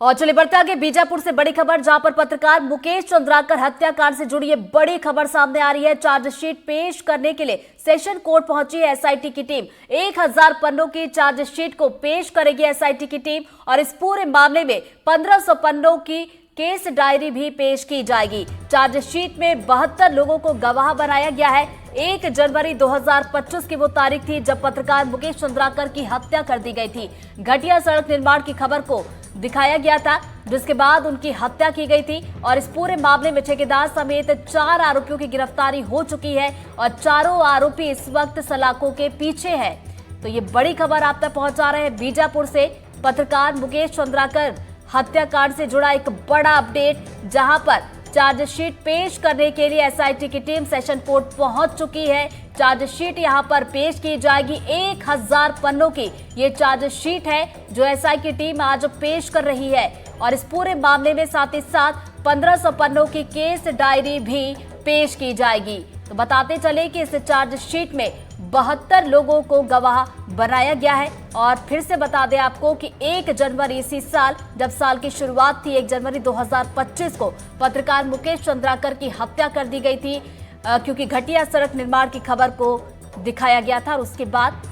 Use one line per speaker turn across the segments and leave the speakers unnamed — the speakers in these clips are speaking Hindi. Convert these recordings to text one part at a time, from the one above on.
और चलिए बढ़ते आगे बीजापुर से बड़ी खबर, जहां पर पत्रकार मुकेश चंद्राकर हत्याकांड से जुड़ी ये बड़ी खबर सामने आ रही है। चार्जशीट पेश करने के लिए सेशन कोर्ट पहुंची है एसआईटी की टीम। 1000 पन्नों की चार्जशीट को पेश करेगी एसआईटी की टीम और इस पूरे मामले में 1500 पन्नों की केस डायरी भी पेश की जाएगी। चार्जशीट में 72 लोगों को गवाह बनाया गया है। 1 जनवरी 2025 की वो तारीख थी जब पत्रकार मुकेश चंद्राकर की हत्या कर दी गई थी। घटिया सड़क निर्माण की खबर को दिखाया गया था, जिसके बाद उनकी हत्या की गई थी और इस पूरे मामले में ठेकेदार समेत 4 आरोपियों की गिरफ्तारी हो चुकी है और चारों आरोपी इस वक्त सलाखों के पीछे हैं। तो ये बड़ी खबर आप तक पहुंचा रहे हैं बीजापुर से। पत्रकार मुकेश चंद्राकर हत्याकांड से जुड़ा एक बड़ा अपडेट, जहां पर चार्जशीट पेश करने के लिए एसआईटी की टीम सेशन कोर्ट पहुंच चुकी है। चार्जशीट यहां पर पेश की जाएगी। 1000 पन्नों की ये चार्जशीट है जो एसआई की टीम आज पेश कर रही है और इस पूरे मामले में साथ ही साथ 1500 पन्नों की केस डायरी भी पेश की जाएगी। तो बताते चले कि इस चार्जशीट में 72 लोगों को गवाह बनाया गया है। और फिर से बता दें आपको कि 1 जनवरी इसी साल, जब साल की शुरुआत थी, 1 जनवरी 2025 को पत्रकार मुकेश चंद्राकर की हत्या कर दी गई थी, क्योंकि घटिया सड़क निर्माण की खबर को दिखाया गया था और उसके बाद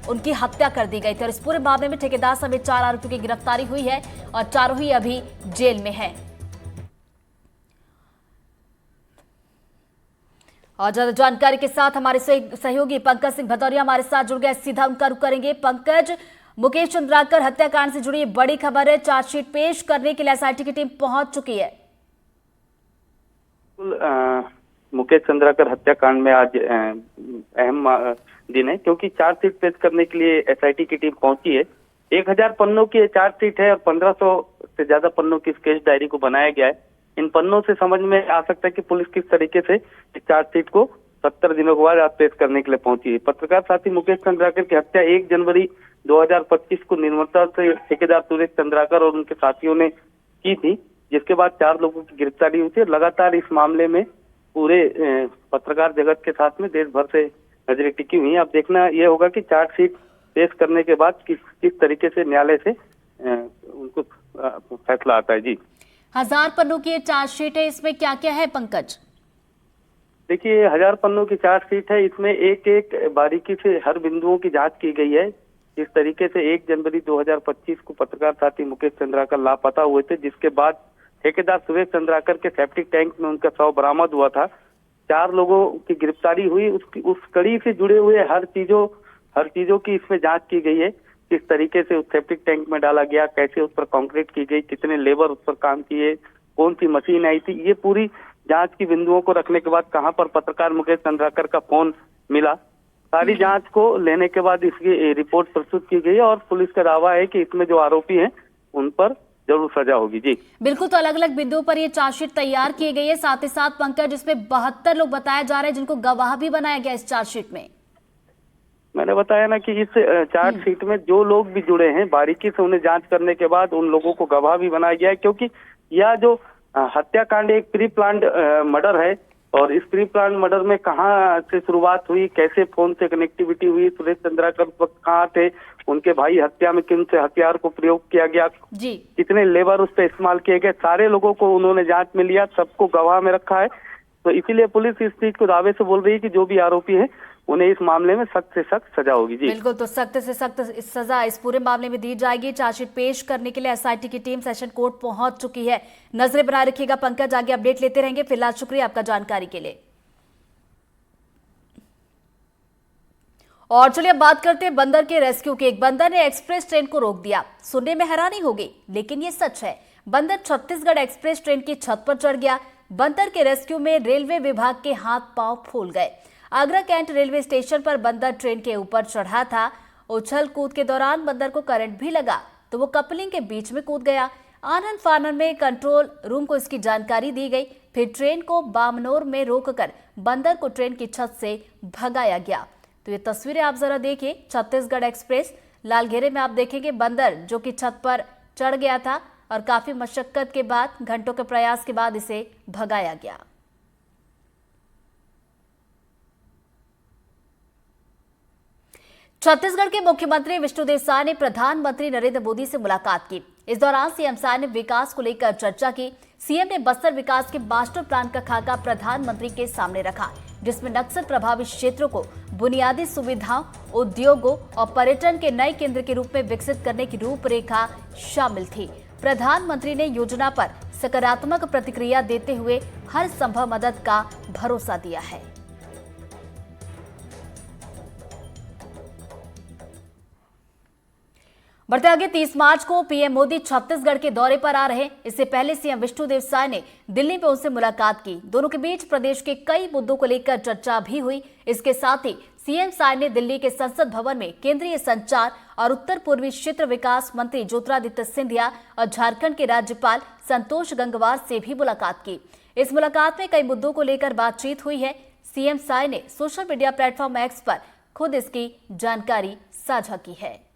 उनकी हत्या कर दी गई थी। और इस पूरे मामले में ठेकेदार समेत 4 आरोपियों की गिरफ्तारी हुई है और चारों ही अभी जेल में हैं। और ज्यादा जानकारी के साथ हमारे सहयोगी पंकज सिंह भदौरिया हमारे साथ जुड़ गए, सीधा उनका रुख करेंगे। पंकज, मुकेश चंद्राकर हत्याकांड से जुड़ी बड़ी खबर है, चार्जशीट पेश करने के लिए एसआईटी की टीम पहुंच चुकी है।
मुकेश चंद्राकर हत्याकांड में आज अहम दिन है, क्योंकि चार्जशीट पेश करने के लिए एसआईटी की टीम पहुंची है। 1000 पन्नों की चार्जशीट है और 1500 से ज्यादा पन्नों की केस डायरी को बनाया गया है। इन पन्नों से समझ में आ सकता है कि पुलिस किस तरीके से इस चार्जशीट को 70 दिनों के बाद आज पेश करने के लिए पहुंची है। पत्रकार साथी मुकेश चंद्राकर की हत्या 1 जनवरी 2025 को निर्मता से ठेकेदार सुरेश चंद्राकर और उनके साथियों ने की थी, जिसके बाद 4 लोगों की गिरफ्तारी हुई थी। लगातार इस मामले में पूरे पत्रकार जगत के साथ में देश भर से नजरें टिकी हुई है। अब देखना यह होगा कि चार्जशीट पेश करने के बाद किस तरीके से न्यायालय से उनको फैसला आता है। जी,
1000 पन्नों की चार्जशीट है, इसमें क्या क्या है पंकज?
देखिए, 1000 पन्नों की चार्जशीट है, इसमें एक एक बारीकी से हर बिंदुओं की जांच की गई है। इस तरीके से 1 जनवरी 2025 को पत्रकार साथी मुकेश चंद्राकर लापता हुए थे, जिसके बाद ठेकेदार सुरेश चंद्राकर के सेप्टिक टैंक में उनका शव बरामद हुआ था। 4 लोगों की गिरफ्तारी हुई। उस कड़ी से जुड़े हुए हर चीजों की इसमें जांच की गई है। किस तरीके से उस सेप्टिक टैंक में डाला गया, कैसे उस पर कंक्रीट की गई, कितने लेबर उस पर काम किए, कौन सी मशीन आई थी, ये पूरी जांच की बिंदुओं को रखने के बाद कहां पर पत्रकार मुकेश चंद्राकर का फोन मिला, सारी जांच को लेने के बाद इसकी रिपोर्ट प्रस्तुत की गई और पुलिस का दावा है कि इसमें जो आरोपी हैं उन पर जरूर सजा होगी। जी
बिल्कुल, तो अलग अलग बिंदुओं पर ये चार्जशीट तैयार की गई है। साथ ही साथ पंकज, इसमें 72 लोग बताए जा रहे हैं जिनको गवाह भी बनाया गया इस चार्जशीट में।
मैंने बताया ना कि इस चार्जशीट में जो लोग भी जुड़े हैं, बारीकी से उन्हें जांच करने के बाद उन लोगों को गवाह भी बनाया गया है, क्योंकि यह जो हत्याकांड एक प्री प्लान्ड मर्डर है और इस प्री प्लान्ड मर्डर में कहां से शुरुआत हुई, कैसे फोन से कनेक्टिविटी हुई, सुरेश चंद्राकर उस वक्त कहाँ थे, उनके भाई हत्या में किन से हथियार को प्रयोग किया गया,
जी
कितने लेबर उस पर इस्तेमाल किए गए, सारे लोगों को उन्होंने जांच में लिया, सबको गवाह में रखा है। तो इसीलिए पुलिस इस चीज को दावे से बोल रही है कि जो भी आरोपी है उन्हें इस मामले में सख्त से सख्त सजा होगी। जी
बिल्कुल, तो सख्त से सख्त सजा इस पूरे मामले में दी जाएगी। चार्जशीट पेश करने के लिए एसआईटी की टीम सेशन कोर्ट पहुंच चुकी है। नजरें बनाए रखिएगा पंकज, आगे अपडेट लेते रहेंगे। फिलहाल शुक्रिया आपका जानकारी के लिए। और चलिए अब बात करते हैं बंदर के रेस्क्यू की। एक बंदर ने एक्सप्रेस ट्रेन को रोक दिया। सुनने में हैरानी होगी, लेकिन ये सच है। बंदर छत्तीसगढ़ एक्सप्रेस ट्रेन की छत पर चढ़ गया। बंदर के रेस्क्यू में रेलवे विभाग के हाथ पांव फूल गए। आगरा कैंट रेलवे स्टेशन पर बंदर ट्रेन के ऊपर चढ़ा था। उछल कूद के दौरान बंदर को करंट भी लगा तो वो कपलिंग के बीच में कूद गया। आनंद फानन में कंट्रोल रूम को इसकी जानकारी दी गई। फिर ट्रेन को बामनोर में रोककर बंदर को ट्रेन की छत से भगाया गया। तो ये तस्वीरें आप जरा देखिए। छत्तीसगढ़ एक्सप्रेस लालघेरे में आप देखेंगे बंदर जो कि छत पर चढ़ गया था और काफी मशक्कत के बाद, घंटों के प्रयास के बाद इसे भगाया गया। छत्तीसगढ़ के मुख्यमंत्री विष्णुदेव साय ने प्रधानमंत्री नरेंद्र मोदी से मुलाकात की। इस दौरान सीएम साय ने विकास को लेकर चर्चा की। सीएम ने बस्तर विकास के मास्टर प्लान का खाका प्रधानमंत्री के सामने रखा, जिसमें नक्सल प्रभावित क्षेत्रों को बुनियादी सुविधाओं, उद्योगों और पर्यटन के नए केंद्र के रूप में विकसित करने की रूपरेखा शामिल थी। प्रधानमंत्री ने योजना पर सकारात्मक प्रतिक्रिया देते हुए हर संभव मदद का भरोसा दिया है। बढ़ते आगे, 30 मार्च को पीएम मोदी छत्तीसगढ़ के दौरे पर आ रहे। इससे पहले सीएम विष्णुदेव साय ने दिल्ली में उनसे मुलाकात की। दोनों के बीच प्रदेश के कई मुद्दों को लेकर चर्चा भी हुई। इसके साथ ही सीएम साय ने दिल्ली के संसद भवन में केंद्रीय संचार और उत्तर पूर्वी क्षेत्र विकास मंत्री ज्योतिरादित्य सिंधिया और झारखंड के राज्यपाल संतोष गंगवार से भी मुलाकात की। इस मुलाकात में कई मुद्दों को लेकर बातचीत हुई है। सीएम साय ने सोशल मीडिया प्लेटफॉर्म एक्स पर खुद इसकी जानकारी साझा की है।